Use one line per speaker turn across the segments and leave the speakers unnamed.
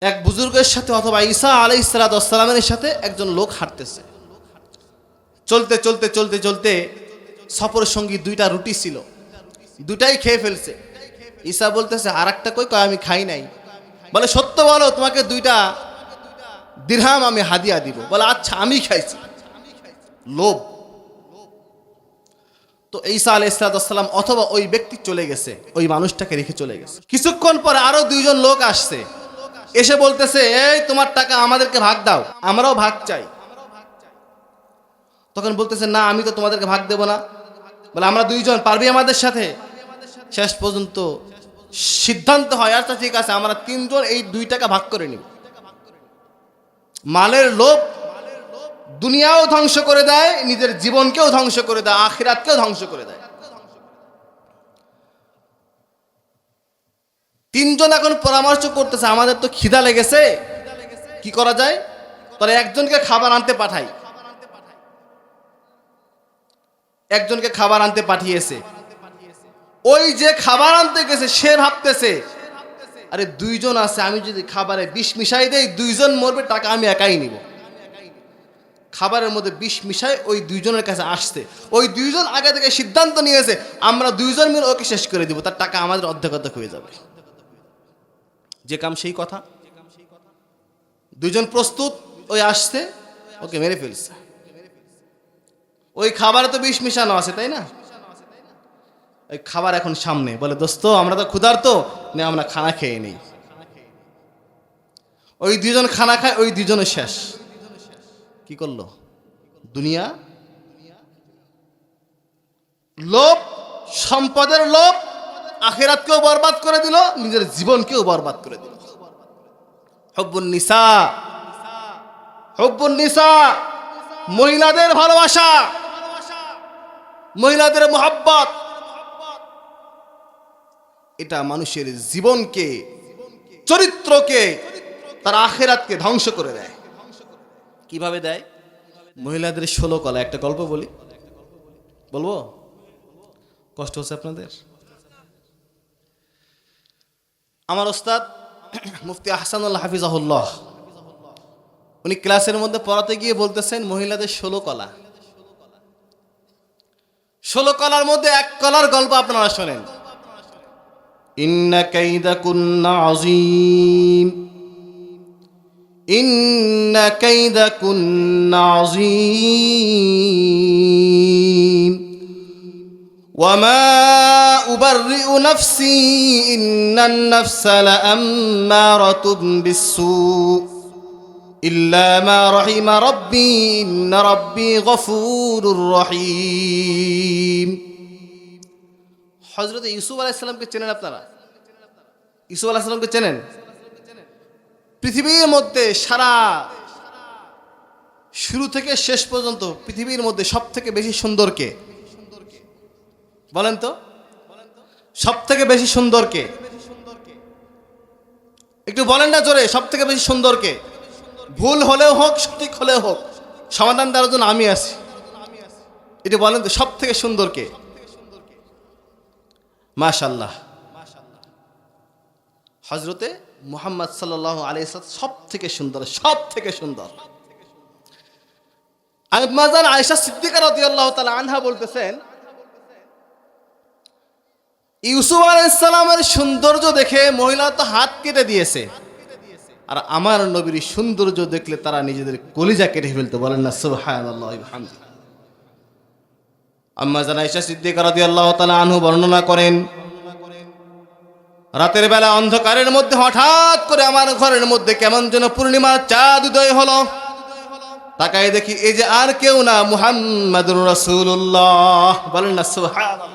এক বুজুর্গের সাথে অথবা ঈসা আলাইহিস সালামের সাথে একজন লোক হাঁটতেছে। চলতে চলতে চলতে চলতে সফর সঙ্গী দুইটা রুটি ছিল, দুটাই খেয়ে ফেলছে। ঈসা বলতেছে আর একটা কই? কয় আমি খাই নাই। বলে সত্য বলো, তোমাকে দুইটা দিরহাম আমি হাদিয়া দিব। বলে আচ্ছা আমি খাইছি। লোভ। তো ঈসা আলাইহিস সালাম অথবা ওই ব্যক্তি চলে গেছে, ওই মানুষটাকে রেখে চলে গেছে। কিছুক্ষণ পরে আরো দুইজন লোক আসছে, এসে বলতেছে এই তোমার টাকা আমাদেরকে ভাগ দাও, আমরাও ভাগ চাই। তখন বলতেছে না আমি তো তোমাদেরকে ভাগ দেব না। বলে আমরা দুইজন, পারবি আমাদের সাথে? শেষ পর্যন্ত সিদ্ধান্ত হয় আচ্ছা ঠিক আছে আমরা তিনজন এই 2 টাকা ভাগ করে নিব। মালের লোভ দুনিয়াও ধ্বংস করে দেয়, নিজের জীবনকেও ধ্বংস করে দেয়, আখিরাতকেও ধ্বংস করে দেয়। তিনজন এখন পরামর্শ করতেছে আমাদের তো খিদা লেগেছে, কি করা যায়? তাহলে একজনকে খাবার আনতে পাঠাই। একজনকে খাবার আনতে পাঠিয়েছে। ওই যে খাবার আনতে গেছে সে ভাবতেছে আরে দুইজন আছে, আমি যদি খাবারে বিষ মিশাই দেই দুইজন মরবে, টাকা আমি একাই নিব। খাবারের মধ্যে বিষ মিশাই ওই দুইজনের কাছে আসছে। ওই দুইজন আগে থেকে সিদ্ধান্ত নিয়েছে আমরা দুইজন মিলে ওকে শেষ করে দিব, তার টাকা আমাদের অর্ধেক অর্ধেক হয়ে যাবে। যে কাম সেই কথা। দুইজন প্রস্তুত, ওই আসছে ওকে মেরে ফেলছে। ওই খাবারে তো বিষ মিশানো আছে তাই না? ওই খাবার এখন সামনে, বলে দোস্ত আমরা তো ক্ষুধার্ত, নে আমরা খানা খেয়ে নেই। ওই দুজন খানা খায়, ওই দুজনে শেষ। কি করলো? দুনিয়া, লোভ, সম্পদের লোভ আখিরাতকেও বরবাদ করে দিল, নিজের জীবনকেও বরবাদ করে দিল। হুব্বুন নিসা, হুব্বুন নিসা, মহিলাদের ভালোবাসা, মহিলাদের মোহাব্বত, এটা মানুষের জীবনকে, চরিত্রকে, তার আখিরাতকে ধ্বংস করে দেয়। কিভাবে দেয়? মহিলাদের 16 কলা। একটা গল্প বলি, বলবো? কষ্ট হচ্ছে আপনাদের? আমার ওস্তাদ মুফতি আহসানুল্লাহ হাফিজাহুল্লাহ, উনি ক্লাসের মধ্যে পড়াতে গিয়ে বলতেছেন মহিলাদের 16 কলা। 16 কলার মধ্যে এক কলার গল্প আপনারা শোনেন। ইন্না কাইদাকুন্না আযীম, ইন্না কাইদাকুন্না আযীম, ওয়া মা উবাররিউ নাফসি ইন্নান নাফসা লাআম্মারাতুন বিসসু ইল্লা মা রাহিমা রাব্বি ইন্না রাব্বি গফুরুর রহিম। হযরত ইউসুফ আলাইহিস সালামকে চেনেন আপনারা? ইউসুফ আলাইহিস সালামকে চেনেন? পৃথিবীর মধ্যে সারা শুরু থেকে শেষ পর্যন্ত পৃথিবীর মধ্যে সবথেকে বেশি সুন্দর কে? বলেন তো, সবথেকে বেশি সুন্দর কে? একটু বলেন না জোরে, সবথেকে বেশি সুন্দর কে? ভুল হলেও হোক, সঠিক হলেও হোক, সমাধান দেওয়ার জন্য আমি আছি। এটা বলেন তো, সবথেকে সুন্দর কে? মাশাআল্লাহ, হযরতে মুহাম্মদ সাল্লাল্লাহু আলাইহি ওয়াসাল্লাম সব থেকে সুন্দর, সব থেকে সুন্দর। আম্মা জান আয়েশা সিদ্দিকা রাদিয়াল্লাহু তাআলা আনহা বলতেছেন ইউসুফ আলাইহিস সালামের সৌন্দর্য দেখে মহিলা তো হাত কেটে দিয়েছে, আর আমার নবীর সৌন্দর্য দেখলে তারা নিজেদের কলিজা কেটে ফেলতে। বলেন না সুবহানাল্লাহি ওয়া বিহামদিহি। আম্মা জান আয়েশা সিদ্দিকা রাদিয়াল্লাহু তাআলা আনহা বর্ণনা করেন রাতের বেলা অন্ধকারের মধ্যে হঠাৎ করে আমার ঘরের মধ্যে কেমন যেন পূর্ণিমার চাঁদ উদয় হলো। তাকায় দেখি এই যে আর কেউ না, মুহাম্মাদুর রাসূলুল্লাহ। বলেন না সুবহানাল্লাহ।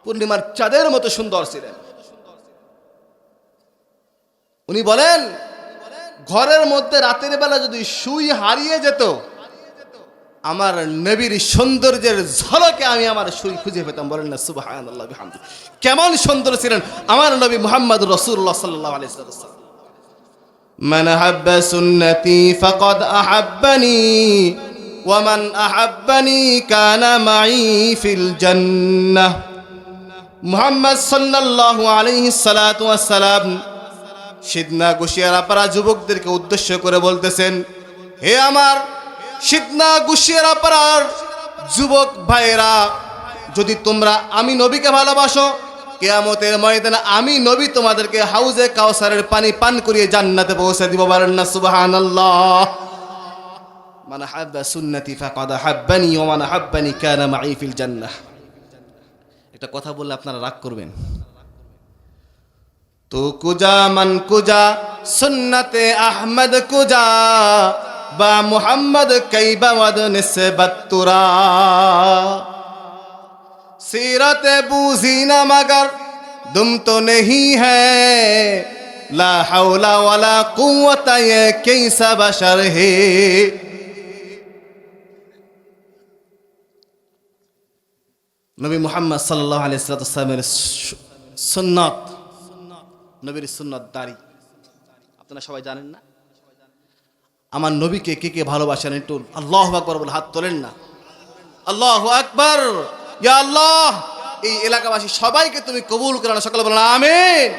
পূর্ণিমার চাঁদের মতো সুন্দর ছিলেন উনি। বলেন ঘরের মধ্যে রাতের বেলা যদি সুই হারিয়ে যেত, আমার নবীর সৌন্দর্যের ঝলকে আমি আমার সুই খুঁজে পেতাম। বলেন না সুবহানাল্লাহ বিহামদিহি। কেমন সুন্দর ছিলেন আমার নবী মুহাম্মদুর রাসূলুল্লাহ সাল্লাল্লাহু আলাইহি ওয়াসাল্লাম। মান আহাব্বা সুন্নতি ফাকাদ আহাব্বানি ওয়া মান আহাব্বানি কানা মাই ফিল জান্নাহ। মুহাম্মদ সাল্লাল্লাহু আলাইহি সাল্লাতু ওয়াস সালাম সিদনা গুশিয়ারাপাড়া যুবকদেরকে উদ্দেশ্য করে বলতেছেন, হে আমার সিদনা গুশিয়ারাপাড়ার যুবক ভাইয়েরা, যদি তোমরা আমি নবীকে ভালোবাসো, কিয়ামতের ময়দানে আমি নবী তোমাদেরকে হাউজে কাউসারের পানি পান করিয়ে জান্নাতে পৌঁছে দিব। বলেন না সুবহানাল্লাহ। মান হাব্বা সুন্নতি ফাকাদ হাব্বানি ওয়া মান হাব্বানি কানা মাই ফিল জান্নাহ। একটা কথা বললে আপনারা রাগ করবেন। তো কুজা মান কুজা সুন্নতে আহমদ কুজা বা মুহাম্মদ কাইবা ওয়াদ নিসবত তুরা सीरत बूझी न मगर दुम तो नहीं है ला हौला वला कुव्वत ये कैसा बशर है। नबी मुहम्मद सल्लल्लाहु अलैहि वसल्लम सुन्नत, নবীর সুন্নত দাঁড়ি আপনারা সবাই জানেন না? আমার নবীকে কে কে ভালোবাসেন একটু আল্লাহু আকবার বলে হাত তোলেন না। আল্লাহু আকবার। ইয়া আল্লাহ, এই এলাকাবাসী সবাইকে তুমি কবুল করো না, সকলে বলেন আমিন।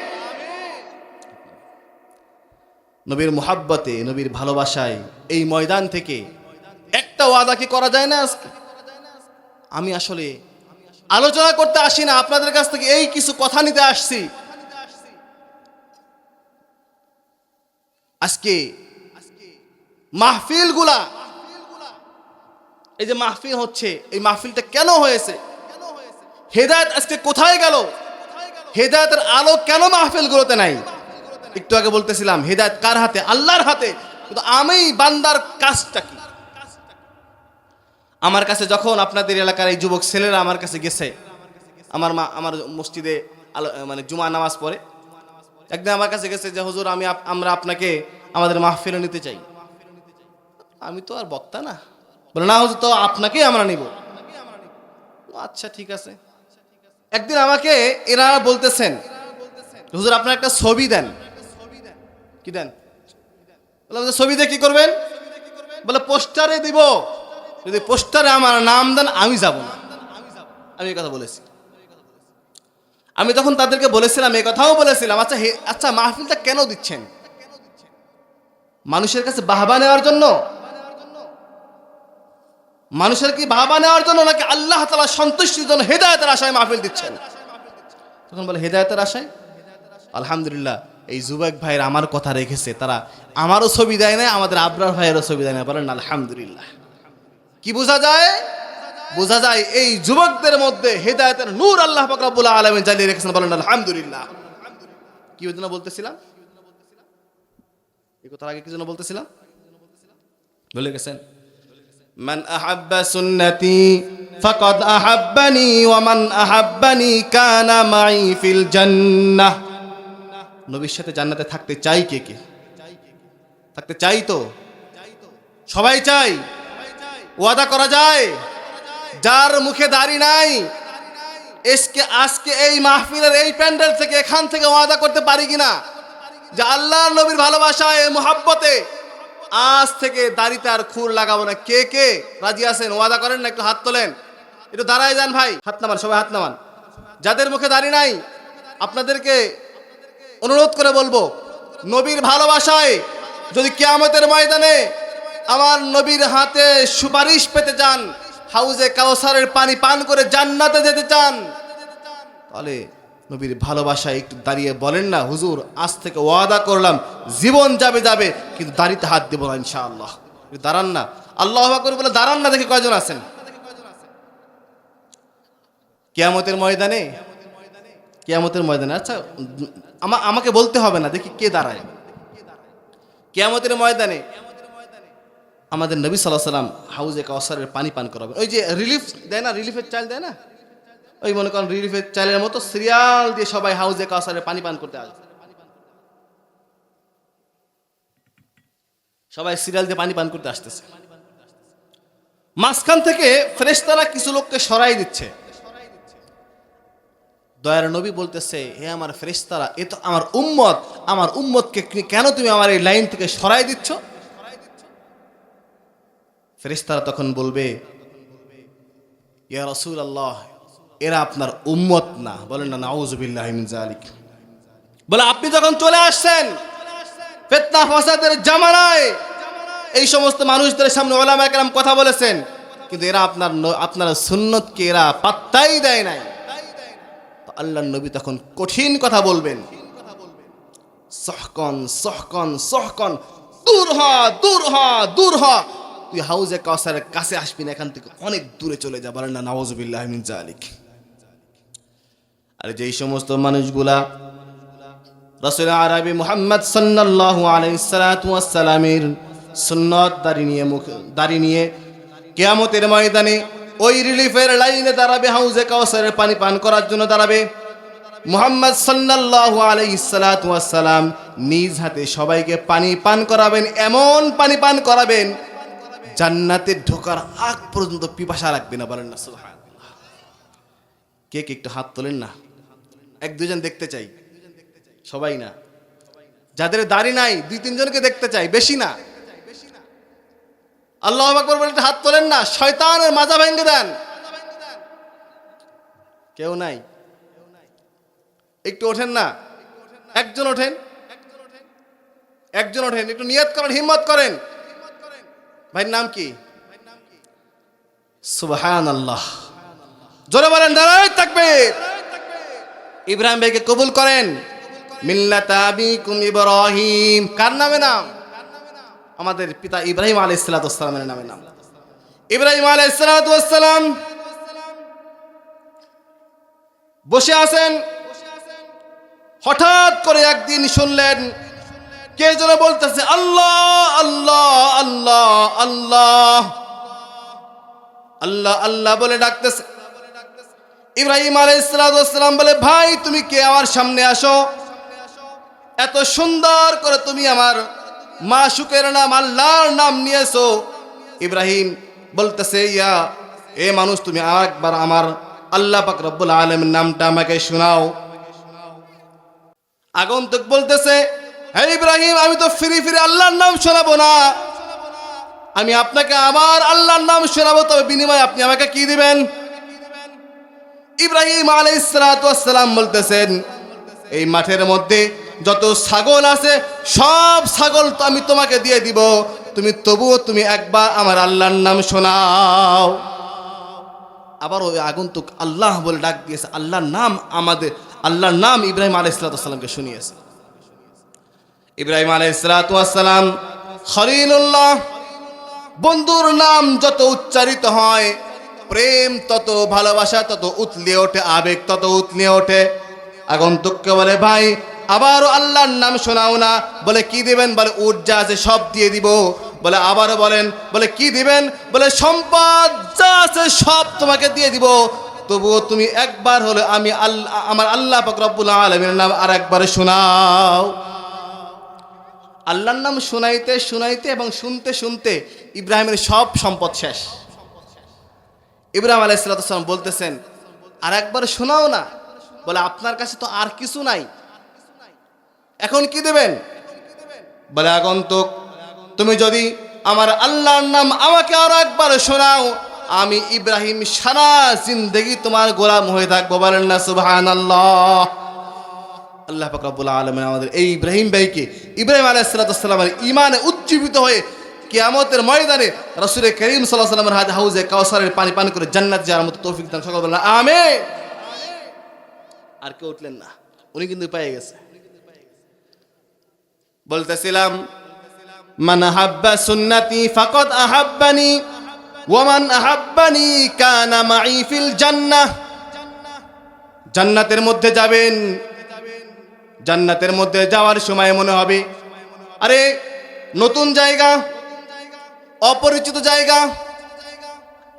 নবীর মুহাব্বতে, নবীর ভালোবাসায় এই ময়দান থেকে একটা ওয়াদা কি করা যায় না? আজকে আমি আসলে আলোচনা করতে আসি না, আপনাদের কাছ থেকে এই কিছু কথা নিতে আসছি। আজকে মাহফিলগুলা, এই যে মাহফিল হচ্ছে, এই মাহফিলটা কেন হয়েছে? হেদায়েত আজকে কোথায় গেল? হেদায়েতের আলো কেন মাহফিলগুলোতে নাই? একটু আগে বলতেছিলাম হেদায়েত কার হাতে? আল্লাহর হাতে। কিন্তু আমি বান্দার কাজটা কি? আমার কাছে যখন আপনাদের এলাকার এই যুবক ছেলেরা আমার কাছে গেছে, আমার মসজিদে মানে জুমা নামাজ পড়ে, একদিন আমার কাছে গেছে যে হুজুর আমরা আপনাকে আমাদের মাহফিলে নিতে চাই। আমি তো আর বক্তা না, বলে না হুজুর, তো আপনাকেই আমরা নিব। আচ্ছা ঠিক আছে। একদিন আমাকে এনারা বলতেছেন হুজুর আপনার একটা ছবি দেন। কি দেন? বললাম ছবি দিয়ে কি করবেন? বলে পোস্টারে দিব, যদি পোস্টারে আমার নাম দেন আমি যাব না। আমি এই কথা বলেছি। আমি তখন তাদেরকে বলেছিলাম, এই কথাও বলেছিলাম, আচ্ছা মাহফিলটা কেন দিচ্ছেন? মানুষের কাছে বাহবা নেওয়ার জন্য? মানুষের কি বাহবা নেওয়ার জন্য, নাকি আল্লাহ তাআলা সন্তুষ্টির জন্য হেদায়েতের আশায় মাহফিল দিচ্ছেন? তখন বলে হেদায়েতের আশায়। আলহামদুলিল্লাহ, এই যুবক ভাইয়ের আমার কথা রেখেছে, তারা আমারও ছবি দেয় না, আমাদের আবরার ভাইয়েরও ছবি দেয় না। বলেন আলহামদুলিল্লাহ। কি বোঝা যায়? বোঝা যায় এই যুবকদের মধ্যে হেদায়েতের নূর আল্লাহ পাক রব্বুল আলামিন জ্বালিয়ে রেখেছেন। বলেন আলহামদুলিল্লাহ। কি জন্য বলতেছিলাম? এই কথার আগে কি জন্য বলতেছিলাম বলে গেছেন? মান আহাব্বা সুন্নতি ফাকাদ আহাব্বানি ওয়া মান আহাব্বানি কানা মাই ফিল জান্নাহ। নবীর সাথে জান্নাতে থাকতে চাই কে কে? থাকতে চাই তো সবাই চাই। ওয়াদা করা যায়? যার মুখে দাড়ি নাই আজকে এই মাহফিলের এই প্যান্ডেল থেকে, এখান থেকে ওয়াদা করতে পারি কিনা যে আল্লাহর নবীর ভালোবাসায়, এই মুহাব্বতে আজ থেকে দাড়িতে আর খুর লাগাবো না? কে কে রাজি আছেন? ওয়াদা করেন না? একটু হাত তোলেন, একটু দাঁড়ায় যান ভাই, হাত নামান, সবাই হাত নামান। যাদের মুখে দাড়ি নাই আপনাদেরকে অনুরোধ করে বলবো, নবীর ভালোবাসায় যদি কিয়ামতের ময়দানে আমার নবীর হাতে সুপারিশ পেতে চান, হাউজে কাউসারের পানি পান করে জান্নাতে যেতে চান, তাহলে নবীর ভালোবাসায় একটু দাঁড়িয়ে বলেন না, হুজুর আজ থেকে ওয়াদা করলাম জীবন যাবে কিন্তু দাড়িতে হাত দেব না ইনশাআল্লাহ। দাঁড়ান না, আল্লাহু আকবার বলে দাঁড়ান না। দেখে কয়জন আছেন? কিয়ামতের ময়দানে, কিয়ামতের ময়দানে, আচ্ছা আমাকে বলতে হবে না, দেখি কে দাঁড়ায় কিয়ামতের ময়দানে। আমাদের নবী সাল্লাল্লাহু আলাইহি ওয়াসাল্লাম হাউজে কাউসারের পানি পান করাবেন। ওই যে রিলিফ দেয় না, রিলিফের চাল দেয় না, ওই মনে করেন রিলিফের চালের মতো সিরিয়াল দিয়ে সবাই হাউজে কাউসারের পানি পান করতে আসবে। সবাই সিরিয়াল দিয়ে পানি পান করতে আসতেছে। মাঝখান থেকে ফেরেশতারা কিছু লোককে সরাই দিচ্ছে। দয়ার নবী বলতেছে, হে আমার ফেরেশতারা, এ তো আমার উম্মত, আমার উম্মতকে কেন তুমি আমার এই লাইন থেকে সরাই দিচ্ছ? ফেরেশতারা তখন বলবে, ইয়া রাসূলুল্লাহ, এরা আপনার উম্মত না। বলেন না নাউযুবিল্লাহি মিন যালিক। বলে আপনি যখন চলে আসছেন ফিতনা ফাসাদের জামানায় এই সমস্ত মানুষদের সামনে উলামা কেরাম কথা বলেছেন, কিন্তু এরা আপনার সুন্নতকে এরা পাত্তাই দেয় নাই। তো আল্লাহর নবী তখন কঠিন কথা বলবেন, সহকন সহকন সহকন, দূর হ দূর হ দূর হ, তুই হাউজে কাউসারের কাছে আসবি না, এখান থেকে অনেক দূরে চলে যা। বলেন না নাউযুবিল্লাহি মিন যালিক। আর যেই সমস্ত মানুষগুলা রাসূল আরবি মুহাম্মদ সাল্লাল্লাহু আলাইহি সাল্লামের সুন্নত দাড়ি নিয়ে কিয়ামতের ময়দানে ওই রিলিফের লাইনে দাঁড়াবে, হাউজে কাউসারের পানি পান করার জন্য দাঁড়াবে, মুহাম্মদ সাল্লাল্লাহু আলাইহি সাল্লাম নিজ হাতে সবাইকে পানি পান করাবেন, এমন পানি পান করাবেন জান্নাতে ঢোকার আগ পর্যন্ত পিপাসা লাগবে না। বলেন না সুবহানাল্লাহ। কে কে একটু হাত তোলেন না, এক দুজন দেখতে চাই, সবাই না। যাদের দাড়ি নাই দুই তিনজনকে দেখতে চাই, বেশি না। আল্লাহু আকবার বলে হাত তোলেন না, শয়তানের মাজা ভেঙে দেন। কেউ নাই, একটু ওঠেন না, একজন ওঠেন, একজন ওঠেন, একটু নিয়ত করেন, হিম্মত করেন। ভাইয়ের নাম কি? সুবহানাল্লাহ। জোরে বলেন নারায়ে তাকবীর। ইব্রাহিম ভাইকে কবুল করেন। মিল্লাতা আবিকুম ইব্রাহিম, কার নামে নাম? আমাদের পিতা ইব্রাহিম আলাইহিস সালামের নামে নাম। ইব্রাহিম আলাইহিস সালাম বসে আছেন, হঠাৎ করে একদিন শুনলেন কে যেন বলতেছে আল্লাহ আল্লাহ আল্লাহ আল্লাহ আল্লাহ আল্লাহ বলে ডাকতেছে। ইব্রাহিম আলাইহিস সালাম বলে, ভাই তুমি কে? আমার সামনে আসো। এত সুন্দর করে তুমি আমার মাশউকের নাম আল্লাহর নাম নিয়েছো। ইব্রাহিম বলতেছে, ইয়া এ মানুষ, তুমি একবার আমার আল্লাহ পাক রব্বুল আলামিনের নামটা আমাকে শোনাও। আগন্তুক বলতেছে, হে ইব্রাহিম, আমি তো ফিরে ফিরে আল্লাহর নাম শোনাবো না, আমি আপনাকে আমার আল্লাহর নাম শোনাবো, তবে বিনিময়ে আপনি আমাকে কি দিবেন? ইব্রাহিম আলাইহিস সালাম বলতেছেন, এই মাঠের মধ্যে যত ছাগল আছে সব ছাগল তো আমি তোমাকে দিয়ে দিব, তবুও তুমি একবার আমার আল্লাহর নাম শোনাও। আবার ওই আগন্তুক আল্লাহ বলে ডাক দিয়েছে, আল্লাহর নাম ইব্রাহিম আলাইহিস সালামকে শুনিয়েছে। ইব্রাহিম আলাইহিস সালাম খলিলুল্লাহ, বন্ধুর নাম যত উচ্চারিত হয় প্রেম তত, ভালোবাসা তত উতলে ওঠে, আবেগ তত উতলে ওঠে। আগন্তুককে বলে, ভাই আবারও আল্লাহর নাম শোনাও না। বলে কি দিবেন? বলে উট যা আছে সব দিয়ে দিব। বলে আবারও বলেন, বলে কি দিবেন? বলে সম্পদ যা আছে সব তোমাকে দিয়ে দিব, তবুও তুমি একবার হলে আমার আল্লাহ পাক রব্বুল আলামিনের নাম আর একবার শোনাও। আল্লাহর নাম শোনাইতে শোনাইতে এবং শুনতে শুনতে ইব্রাহিমের সব সম্পদ শেষ। ইব্রাহিম আলাইহিস সালাম বলতেছেন, আর একবার শোনাও না। বলে আপনার কাছে তো আর কিছু নাই, এখন কি দেবেন? বলে আগন্তুক, তুমি যদি আমার আল্লাহর নাম আমাকে আর একবার শোনাও, আমি ইব্রাহিম সারা জিন্দেগি তোমার গোলাম হয়ে থাকবো। বলেন না সুবহানাল্লাহ। আল্লাহ পাক রব্বুল আলামিন আমাদের এই ইব্রাহিম ভাইকে, ইব্রাহিম আলাইহিস সালামের ঈমানে উজ্জীবিত হয়ে কিয়ামতের ময়দানে রাসূল করিম সাল্লাল্লাহু আলাইহি ওয়াসাল্লামের হাউজে কাউসারের পানি পান করে জান্নাত যাওয়ার মতো তৌফিক দান। সকল বলেন আমিন। আর কেউ উঠলেন না, উনি কিন্তু পেয়ে গেছে। বলতেছিলাম, মান হাব্বা সুন্নতি ফাকাদ আহাব্বানি ওয়া মান আহাব্বানি কানা মাই ফিল জান্নাহ। জান্নাতের মধ্যে যাবেন, জান্নাতের মধ্যে যাওয়ার সময় মনে হবে আরে নতুন জায়গা, অপরিচিত জায়গা,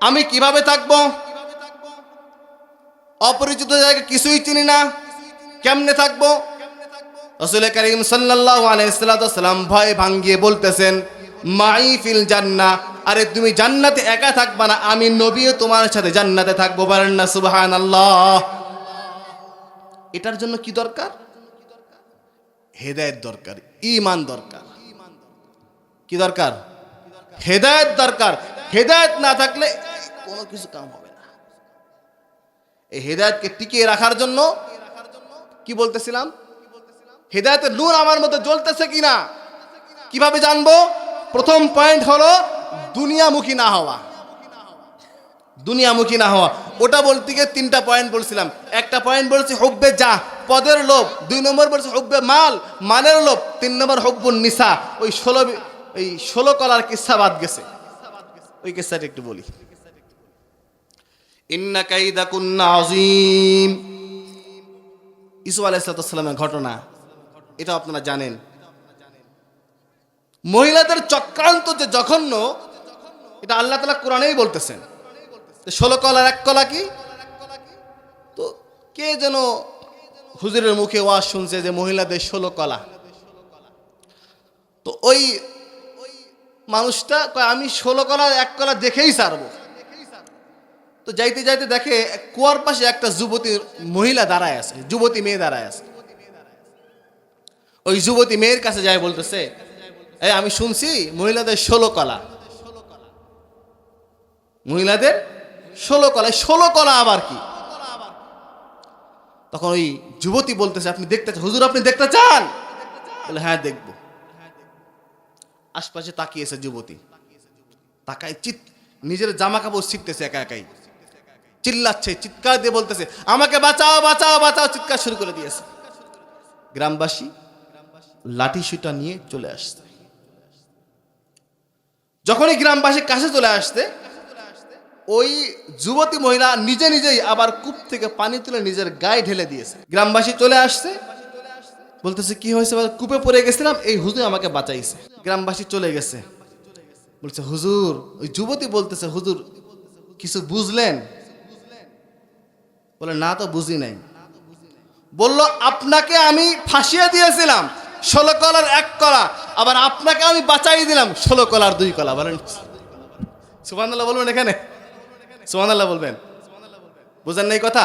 আমি কিভাবে থাকবো? অপরিচিত জায়গা, কিছুই চিনি না, কেমনে থাকবো? রাসূল করিম সাল্লাল্লাহু আলাইহি সাল্লাম ভয় ভাঙ্গিয়ে বলতেছেন, মাই ফিল জান্নাহ, আরে তুমি জান্নাতে একা থাকবা না, আমি নবীও তোমার সাথে জান্নাতে থাকবো। বলেন না সুবহানাল্লাহ। এটার জন্য কি দরকার? হেদায়েত দরকার, ঈমান দরকার। কি দরকার? হেদায়েত দরকার। হেদায়েত না থাকলে কোনো কিছু কাম হবে না। এই হেদায়েতকে টিকিয়ে রাখার জন্য কি বলতেছিলাম? হেদায়েতের নূর আমার মধ্যে জ্বলতেছে কিনা, কিভাবে জানবো? প্রথম পয়েন্ট হলো দুনিয়ামুখী না হওয়া। দুনিয়ামুখী না হওয়া, ওটা বলতে গিয়ে 3টা পয়েন্ট বলছিলাম। একটা পয়েন্ট বলছি হুব্বে যা, পদের লোভ। 2 নম্বর বলছি হুব্বে মাল, মালের লোভ। 3 নম্বর হুব্বুন নিসা। ওই 16 কলার কিসসা বাদ গেছে, ওই কিসসাটা একটু বলি। ইন্না কাইদাকুন্না আযীম, ইউসুফ আলাইহিস সালামের ঘটনা, এটা আপনারা জানেন। মহিলাদের চক্রান্ত যে জঘন্য, এটা আল্লাহ তাআলা কোরআনেই বলতেছেন। 16 কলার 1 কলা কি? তো কে যেন হুজুরের মুখে ওয়াজ শুনছে যে মহিলাদের 16 কলা। তো ওই মানুষটা কয় আমি 16 কলার 1 কলা দেখেই ছাড়বো। তো যাইতে যাইতে দেখে কুয়ার পাশে একটা যুবতী মহিলা দাঁড়ায় আছে, যুবতী মেয়ে দাঁড়ায় আছে। ওই যুবতী মেয়ের কাছে যায়, বলতেছে এই আমি শুনছি মহিলাদের 16 কলা, মহিলাদের 16 কলা। 16 কলা আবার কি? তখন ওই যুবতী বলতেছে আপনি দেখতে চান হুজুর, আপনি দেখতে চান? বলে হ্যাঁ দেখব। আশপাশে তাকিয়েছে যুবতী, তাকায় নিজের জামা কাপড় ছিঁড়তেছে, একা একাই চিল্লাচ্ছে, চিৎকার দিয়ে বলতেছে আমাকে বাঁচাও বাঁচাও বাঁচাও, চিৎকার শুরু করে দিয়েছে। গ্রামবাসী লাঠি সুটা নিয়ে চলে আসছে। যখনই গ্রামবাসীর কাছে চলে আসতে, ওই যুবতী মহিলা নিজে নিজেই আবার কূপ থেকে পানি তুলে নিজের গায়ে ঢেলে দিয়েছে। গ্রামবাসী চলে আসছে, বলতেছে কি হয়েছে? কূপে পড়ে গেছিলাম, এই হুজুর আমাকে বাঁচাইছে। গ্রামবাসী চলে গেছে, বলছে হুজুর, ওই যুবতী বলতেছে হুজুর কিছু বুঝলেন? বলে না তো বুঝি নাই। বলল আপনাকে আমি ফাঁসিয়ে দিয়েছিলাম 16 কলার 1 কলা, আবার আপনাকে আমি বাঁচাই দিলাম 16 কলার 2 কলা। বলেন সুবহানাল্লাহ বলবেন, এখানে সুবহানাল্লাহ বলবেন। বুঝেন না এই কথা?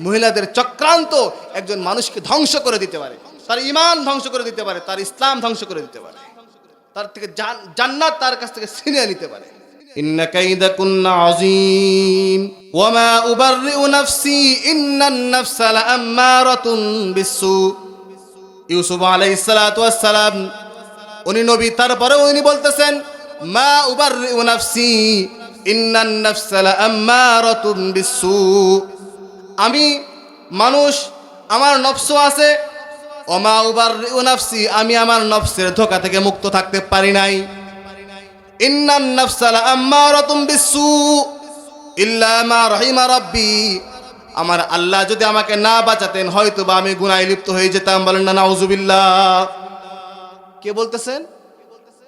মহিলাদের চক্রান্ত একজন মানুষকে ধ্বংস করে দিতে পারে, তার ঈমান ধ্বংস করে দিতে পারে, তার ইসলাম ধ্বংস করে দিতে পারে, তার থেকে জান্নাত তার কাছ থেকে ছিনিয়ে নিতে পারে। ইন্না কাইদাকুন্না আযীম ওয়া মা উবাররিউ নাফসি ইন্নান নাফসা লাআম্মারাতুন বিসসু। ইউসুফ আলাইহিস সালাতু ওয়াস সালাম উনি নবী, তারপরে উনি বলতেছেন মা উবাররিউ নাফসি ইন্নান নাফসা লাআম্মারাতুন বিসসু। আমি মানুষ, আমার নফস আছে। ওয়া মা উবাররিউ নাফসি, আমি আমার নফসের ধোঁকা থেকে মুক্ত থাকতে পারি নাই। ইন্নান নাফসা লাআম্মারাতুন বিসসু ইল্লা মা রাহিমা রাব্বি, আমার আল্লাহ যদি আমাকে না বাঁচাতেন হয়তো বা আমি গুনাহে লিপ্ত হয়ে যেতাম। বলেন না নাউজুবিল্লাহ। কে বলতেছেন?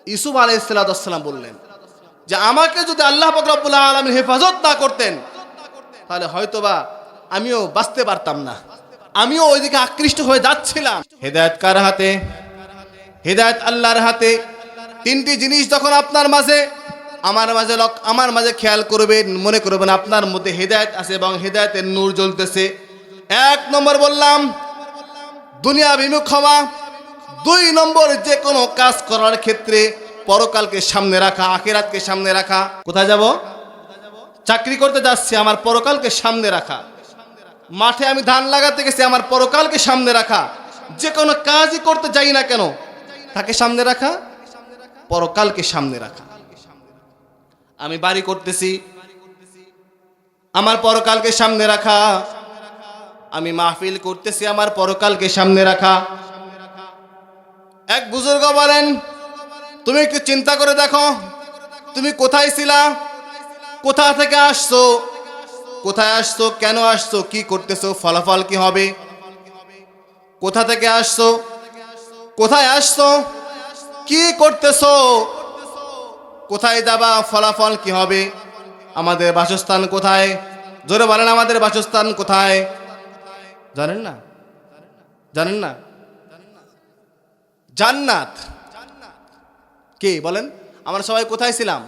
ইউসুফ আলাইহিস সালাম বললেন যে আমাকে যদি আল্লাহ পাক রব্বুল আলামিন হেফাজত না করতেন তাহলে হয়তো বা আমিও বাঁচতে পারতাম না, আমিও ওইদিকে আকৃষ্ট হয়ে যাচ্ছিলাম। হেদায়েত কার হাতে? হেদায়েত আল্লাহর হাতে। 3টি জিনিস যখন আপনার মাঝে, আমার মাঝে খেয়াল করবেন, মনে করবেন আপনার মধ্যে হেদায়েত আছে এবং হেদায়েতের নূর জ্বলতেছে। 1 নম্বর বললাম দুনিয়া বিমুখ হওয়া। 2 নম্বর যে কোনো কাজ করার ক্ষেত্রে পরকালকে সামনে রাখা, আখিরাতকে সামনে রাখা। কোথায় যাব? চাকরি করতে যাচ্ছি, আমার পরকালকে সামনে রাখা। মাঠে আমি ধান লাগাতে গেছি, আমার পরকালকে সামনে রাখা। যে কোনো কাজই করতে যাই না কেন তাকে সামনে রাখা, পরকালকে সামনে রাখা। আমি বাড়ি করতেছি, আমার পরকালকে সামনে রাখা। আমি মাহফিল করতেছি, আমার পরকালকে সামনে রাখা। এক বুজুর্গ বলেন তুমি একটু চিন্তা করে দেখো, তুমি কোথায় ছিলা, কোথা থেকে আসছো, কোথায় আসছো, কেন আসছো, কি করতেছো, ফলাফল কি হবে? কোথা থেকে আসছো, কোথায় আসছো, কি করতেছো, কোথায় যাবা, ফলাফল কি হবে? আমাদের বাসস্থান কোথায়? জোরে বলেন আমাদের বাসস্থান কোথায়? জানেন না? জানেন না? জান্নাত। কে বলেন? আমরা সবাই কোথায় ছিলাম?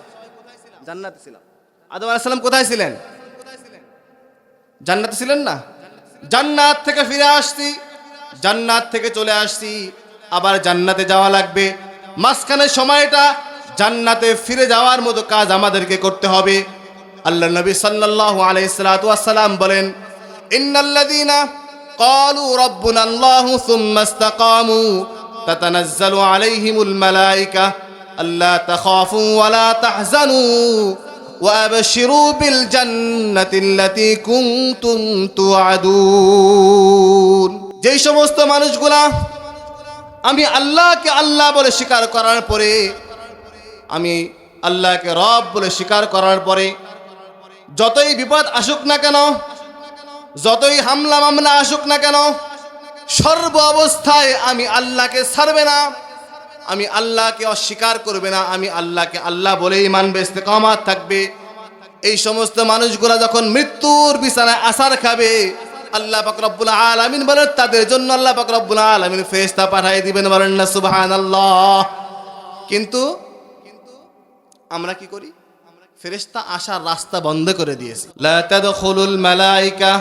জান্নাতে ছিলাম। আদম আলাইহিস সালাম কোথায় ছিলেন? জান্নাতে ছিলেন না? জান্নাত থেকে ফিরে আসছি, জান্নাত থেকে চলে আসছি, আবার জান্নাতে যাওয়া লাগবে। মাঝখানের সময়টা জান্নাতে ফিরে যাওয়ার মতো কাজ আমাদেরকে করতে হবে। আল্লাহ নবী সাল্লাল্লাহু আলাইহি সাল্লাম বলেন ইন্নাল্লাযীনা ক্বালু রাব্বুনাল্লাহু সুম্মা ইসতাকামু তাতানাজ্জালু আলাইহিমুল মালায়েকা আল্লা তাখাফু ওয়া লা তাহজানু ওয়া আবশিরু বিল জান্নাতিল্লাতী কুনতুম তুআদুন। যেই সমস্ত মানুষগুলা আমি আল্লাহকে আল্লাহ বলে স্বীকার করার পরে, আমি আল্লাহকে রব বলে স্বীকার করার পরে যতই বিপদ আসুক না কেন, যতই হামলা মামলা আসুক না কেন, সর্ব অবস্থায় আমি আল্লাহকে ছাড়বে না, আমি আল্লাহকে অস্বীকার করবে না, আমি আল্লাহকে আল্লাহ বলেই মানবে, ইস্তেকামাত থাকবে। এই সমস্ত মানুষগুলা যখন মৃত্যুর বিছানায় আছাড় খাবে, আল্লাহ পাক রব্বুল আলামিন বলেন তাদের জন্য আল্লাহ পাক রব্বুল আলামিন ফেরেশতা পাঠিয়ে দিবেন, বলেন না সুবহানাল্লাহ। কিন্তু আমরা কি করি? ফেরেশতা আসার রাস্তা বন্ধ করে দিয়েছি। লা তাদখুলুল মালায়েকা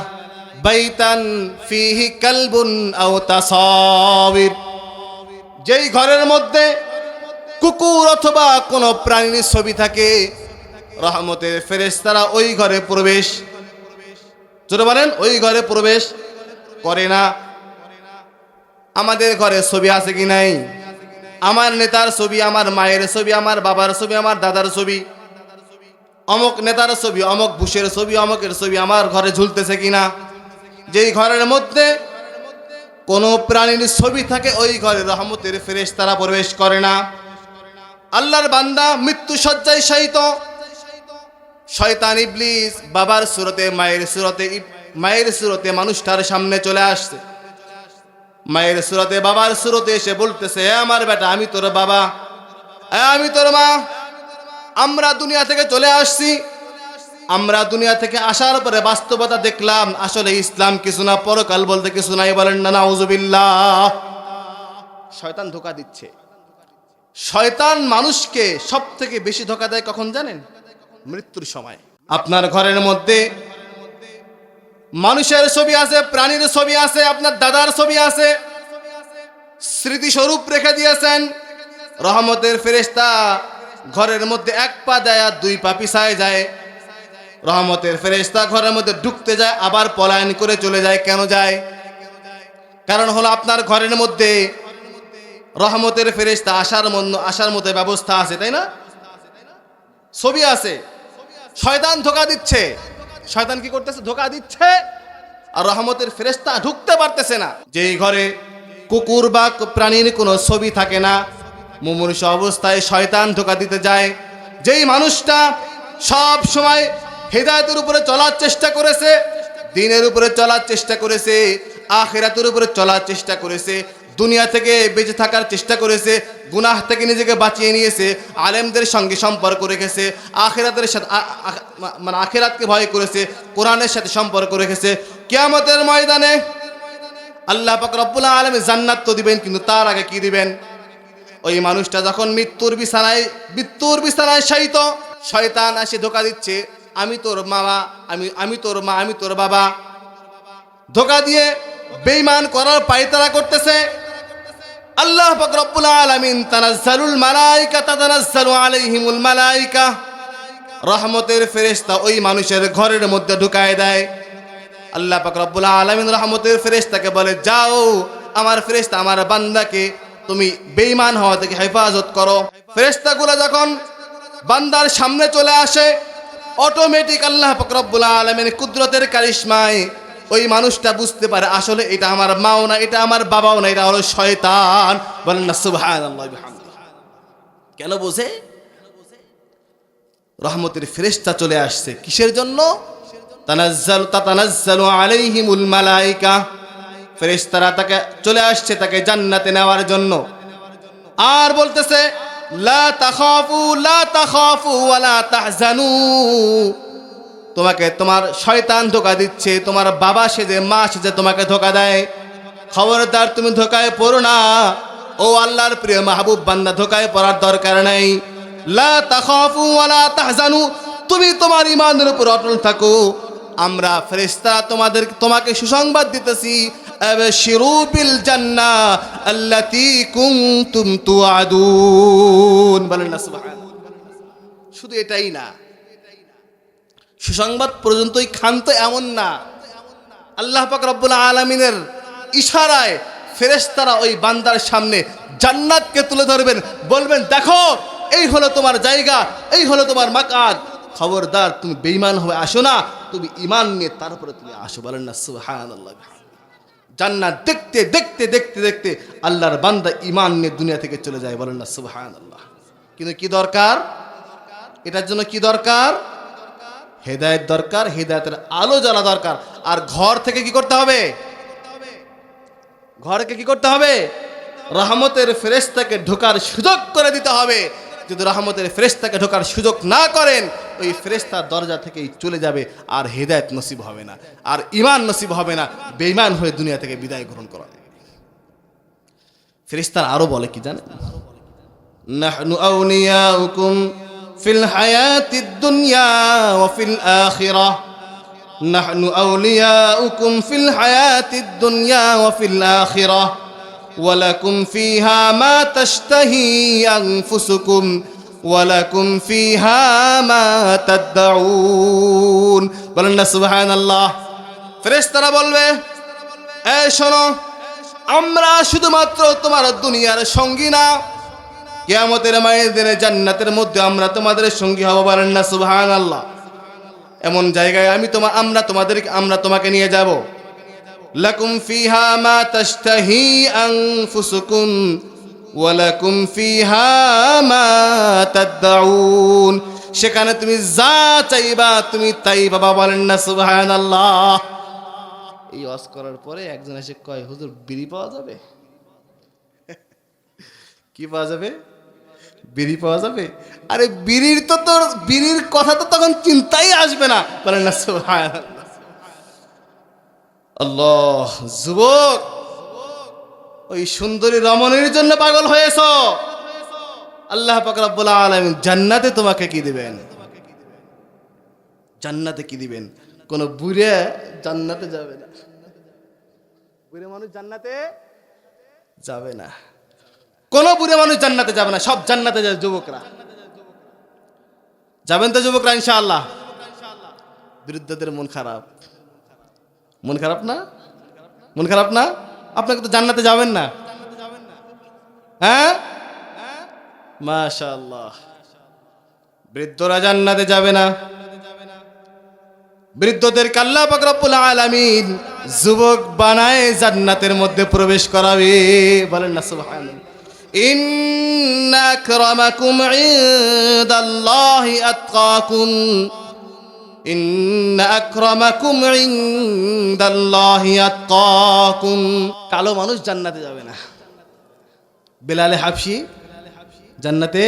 বাইতান ফিহি কালবুন আও তাসাবির। যেই ঘরের মধ্যে কুকুর অথবা কোনো প্রাণীর ছবি থাকে, রহমতের ফেরেশতারা ওই ঘরে প্রবেশ, জোরে বলেন, ওই ঘরে প্রবেশ করে না। আমাদের ঘরে ছবি আছে কি নাই? আমার নেতার ছবি, আমার মায়ের ছবি, আমার বাবার ছবি, আমার দাদার ছবি, অমুক নেতার ছবি, অমুক বুশের ছবি, অমুকের ছবি আমার ঘরে ঝুলতেছে কিনা? যেই ঘরের মধ্যে কোনো প্রাণীর ছবি থাকে ওই ঘরে রহমতের ফেরেশতারা প্রবেশ করে না। আল্লাহর বান্দা মৃত্যু শয্যায় শায়িত, শয়তান ইবলিস বাবার সুরতে মায়ের সুরতে মানুষটার সামনে চলে আসছে। মায়ের সুরতে বাবার সুরতে এসে বলতেছে, এ আমার বেটা, আমি তোর বাবা, আমি তোর মা, আমরা দুনিয়া থেকে চলে আসছি। আমরা দুনিয়া থেকে আসার পরে বাস্তবতা দেখলাম আসলে ইসলাম কিছু না, পরকাল বলতে কিছু নাই, বলেন না নাউজুবিল্লাহ। শয়তান ধোঁকা দিচ্ছে। শয়তান মানুষকে সব থেকে বেশি ধোঁকা দেয় কখন জানেন? মৃত্যুর সময়। আপনার ঘরের মধ্যে মানুষের ছবি আছে, প্রাণীর ছবি আছে, আপনার দাদার ছবি আছে, স্মৃতিস্বরূপ রেখে দিয়েছেন। রহমতের ফেরেশতা ঘরের মধ্যে এক পা দেয় আর দুই পা পিছায় যায়। রহমতের ফেরেশতা ঘরের মধ্যে ঢুকতে যায়, আবার পলায়ন করে চলে যায়। কেন যায়? কারণ হলো আপনার ঘরের মধ্যে রহমতের ফেরেশতা আসার মতো ব্যবস্থা আছে, তাই না? ছবি আছে। শয়তান ধোঁকা দিচ্ছে। শয়তান কি করতেছে? ধোঁকা দিচ্ছে, আর রহমতের ফেরেশতা ঢুকতে পারতেছে না। যেই ঘরে কুকুর বা প্রাণীর কোনো ছবি থাকে না, মুমূর্ষু অবস্থায় শয়তান ধোঁকা দিতে যায়। যেই মানুষটা সব সময় হিদায়াতের উপরে চলার চেষ্টা করেছে, দ্বীনের উপরে চলার চেষ্টা করেছে, আখিরাতের উপরে চলার চেষ্টা করেছে, দুনিয়া থেকে বেঁচে থাকার চেষ্টা করেছে, গুনাহ থেকে নিজেকে বাঁচিয়ে নিয়েছে, আলেমদের সঙ্গে সম্পর্ক রেখেছে, আখিরাতের সাথে মানে আখিরাতকে ভয় করেছে, কোরআনের সাথে সম্পর্ক রেখেছে, কিয়ামতের ময়দানে আল্লাহ পাক রব্বুল আলামিন জান্নাত তো দিবেন, কিন্তু তার আগে কি দিবেন? ওই মানুষটা যখন মৃত্যুর বিছানায় শায়িত, শয়তান এসে ধোঁকা দিচ্ছে, আমি তোর মামা, আমি তোর মা, আমি তোর বাবা, ধোঁকা দিয়ে বেঈমান করার পায়তারা করতেছে। আল্লাহ পাক রব্বুল আলামিন তানাজ্জালুল মালায়েকা তাতানাজ্জালু আলাইহিমুল মালায়েকা, রহমতের ফেরেশতা ওই মানুষের ঘরের মধ্যে ঢুকায় দেয়। আল্লাহ পাক রব্বুল আলামিন রহমতের ফেরেশতাকে বলে, যাও আমার ফেরেশতা আমার বান্দাকে তুমি বেঈমান হওয়া থেকে হেফাজত করো। ফেরেশতাগুলো যখন বান্দার সামনে চলে আসে, অটোমেটিক আল্লাহ পাক রব্বুল আলামিনের কুদরতের কারিশমায় ওই মানুষটা বুঝতে পারে আসলে এটা আমার মাও না, এটা আমার বাবাও না, এটা হলো শয়তান। বলেন না সুবহানাল্লাহ বিহামদিহি। কেন বোঝে? রহমতের ফেরেশতা চলে আসছে কিসের জন্য? তাতানাজ্জালু আলাইহিমুল মালায়েকা, ফেরেশতারা তাকে চলে আসছে তাকে জান্নাতে নেওয়ার জন্য। আর বলতেছে, লা তাখাফু ওয়া লা তাহজানু, তোমাকে তোমার শয়তান ধোঁকা দিচ্ছে, তোমার বাবা সেজে মা সেজে তোমাকে ধোঁকা দেয়, খবরদার তুমি ধোঁকায় পড়ো না। ও আল্লাহর প্রিয় মাহবুব বান্দা, ধোঁকায় পড়ার দরকার নাই। লা তাখাফু ওয়া লা তাহজানু, তুমি তোমার ঈমানের উপর অটল থাকো। আমরা ফেরেশতা তোমাকে সুসংবাদ দিতেছি, আবশিরু বিল জান্নাহ আল্লাতী কুনতুম তুআদুন। বলেন না সুবহানাল্লাহ। শুধু এটাই না, সুসংবাদ পর্যন্তই ক্ষান্ত এমন না, আল্লাহ পাক রব্বুল আলামিনের ইশারায় ফেরেশতারা ওই বান্দার সামনে জান্নাতকে তুলে ধরবেন, বলবেন দেখো এই হলো তোমার জায়গা, এই হলো তোমার মাকান, খবরদার তুমি বেঈমান হয়ে আসো না, তুমি ঈমান নিয়ে তারপরে তুমি আসো। বলেন না সুবহানাল্লাহ। জান্নাত দেখতে দেখতে দেখতে দেখতে আল্লাহর বান্দা ঈমান নিয়ে দুনিয়া থেকে চলে যায়। বলেন না সুবহানাল্লাহ। কিন্তু কি দরকার এটার জন্য? কি দরকার? হেদায়েত দরকার, হেদায়েতের আলো জ্বালা দরকার। আর ঘর থেকে কি করতে হবে? ঘরকে কি করতে হবে? রহমতের ফেরেশতাকে ঢোকার সুযোগ করে দিতে হবে। যদি রহমতের ফেরেশতাকে ঢোকার সুযোগ না করেন, ওই ফেরেশতার দরজা থেকেই চলে যাবে, আর হেদায়েত নসিব হবে না, আর ঈমান নসিব হবে না, বেঈমান হয়ে দুনিয়া থেকে বিদায় গ্রহণ করা। ফেরেশতারা আরো বলে কি জানেন? নাহনু আউলিয়াউকুম ফিল হায়াতিদ দুনিয়া ওয়া ফিল আখিরাহ। নাহনু আউলিয়াউকুম ফিল হায়াতিদ দুনিয়া ওয়া ফিল আখিরাহ ওয়া লাকুম ফিহা মা তাশতাহি আনফুসুকুম ওয়া লাকুম ফিহা মা তাদউন। বলেন না সুবহানাল্লাহ। ফেরেশতারা বলবে, এই শোনো, আমরা শুধুমাত্র তোমার দুনিয়ার সঙ্গী না, কিয়ামতের ময়দানে জান্নাতের মধ্যে আমরা তোমাদের সঙ্গী হব। বলেন না সুবহানাল্লাহ। এমন জায়গায় আমরা তোমাকে নিয়ে যাব। লাকুম ফিহা মা তাশতাহি আনফুসুকুম ওয়া লাকুম ফিহা মা তাদউন। সেখানে তুমি যা চাইবা তুমি তাই পাবা। বলেন না সুবহানাল্লাহ। এই ওয়াজ করার পরে একজন এসে কয়, হুজুর বিড়ি পাওয়া যাবে? কি পাওয়া যাবে? বিড়ি পাওয়া যাবে? আরে বিড়ির কথা তো তখন চিন্তাই আসবে না। বলেন না সুবহানাল্লাহ। আল্লাহ, যুবক, ওই সুন্দরী রমণীর জন্য পাগল হয়েছ, আল্লাহ পাক রব্বুল আলামিন জান্নাতে তোমাকে কি দিবেন? জান্নাতে কি দিবেন? কোন বুড়ে জান্নাতে যাবে না, বুড়ে মানুষ জান্নাতে যাবে না, কোন বুড়ে মানুষ জান্নাতে যাবে না, সব জান্নাতে যাবে যুবকরা। যাবেন তো যুবকরা ইনশাআল্লাহ? বৃদ্ধদের মন খারাপ, মন খারাপ না? মন খারাপ না? আপনাকে তো জান্নাতে যাবেন না, হ্যাঁ? মাশাআল্লাহ। বৃদ্ধরা জান্নাতে যাবে না, বৃদ্ধদেরকে আল্লাহ পাক রব্বুল আলামিন যুবক বানায় জান্নাতের মধ্যে প্রবেশ করাবে। বলেন না সুবহানাল্লাহ। ইন্না আকরামাকুম ইনদাল্লাহি আতকাকুম। ইন্না আকরামাকুম ইনদাল্লাহি আতকাকুম। কালো মানুষ জান্নাতে যাবে না। বেলালে হাবশি জান্নাতে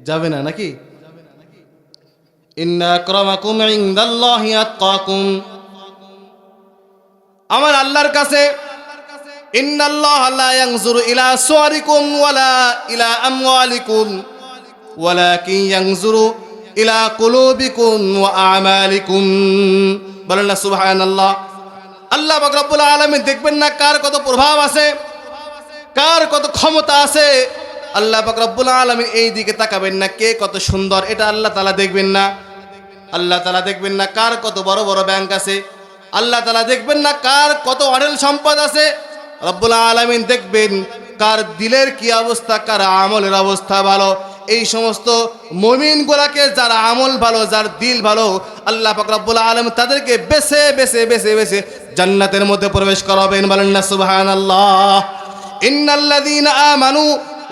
যাবে না নাকি? ইন্না আকরামাকুম ইনদাল্লাহি আতকাকুম। আমার আল্লাহর কাছে ইন্নাল্লাহা লা ইয়ানজুরু ইলা সুওয়ারিকুম ওয়ালা ইলা আমওয়ালিকুম ওয়ালাকিন ইয়ানজুরু ইলা কুলুবিকুম ওয়া আমালিকুম। বলেন না সুবহানাল্লাহ। আল্লাহ পাক রব্বুল আলামিন দেখবেন না কার কত প্রভাব আছে, কার কত ক্ষমতা আছে। আল্লাহ পাক রব্বুল আলামিন এই দিকে তাকাবেন না কে কত সুন্দর, এটা আল্লাহ তাআলা দেখবেন না। আল্লাহ তাআলা দেখবেন না কার কত বড় বড় ব্যাংক আছে, আল্লাহ তাআলা দেখবেন না কার কত অঢেল সম্পদ আছে। রব্বুল আলামিন দেখবেন কার দিলের কি অবস্থা, কার আমলের অবস্থা ভালো। এই সমস্ত মুমিনগুলোকে যার আমল ভালো, যার দিল ভালো, আল্লাহ পাক রব্বুল আলামিন তাদেরকে বেছে বেছে বেছে বেছে জান্নাতের মধ্যে প্রবেশ করাবেন। বলেন না সুবহানাল্লাহ। ইন্নাল্লাযীনা আমানু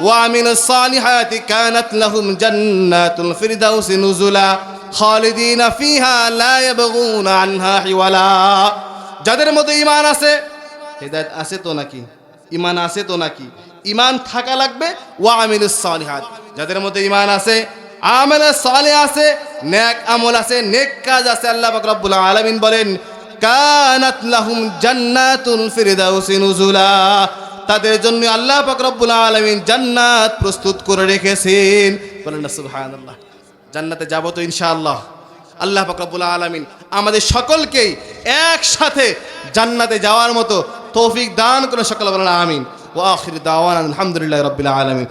ওয়া আমিলুস সালিহাতি কানাত লাহুম জান্নাতুল ফিরদাউসি নুজুলা খালিদিনা ফিহা লা ইয়াবগুনা আনহা হিওয়ালা। যাদের মধ্যে ঈমান আছে, হেদায়েত আছে তো নাকি? ঈমান আছে তো নাকি? ঈমান থাকা লাগবে। ওয়া আমিলুস সালিহাত, যাদের মধ্যে ঈমান আছে, আমলে সালেহ আছে, নেক আমল আছে, নেক কাজ আছে, আল্লাহ পাক রব্বুল আলামিন বলেন কানাত লাহুম জান্নাতুল ফিরদাউসি নুজুলা। তাদের জন্য আল্লাহ পাক রব্বুল আলামিন জান্নাত প্রস্তুত করে রেখেছেন। বলেন না সুবহানাল্লাহ। জান্নাতে যাব তো ইনশাআল্লাহ। আল্লাহ পাক রব্বুল আলামিন আমাদের সকলকেই একসাথে জান্নাতে যাওয়ার মতো তৌফিক দান করে। সকলে বলেন আমিন। ওয়া আখির দাওয়ানা আলহামদুলিল্লাহি রাব্বিল আলামিন।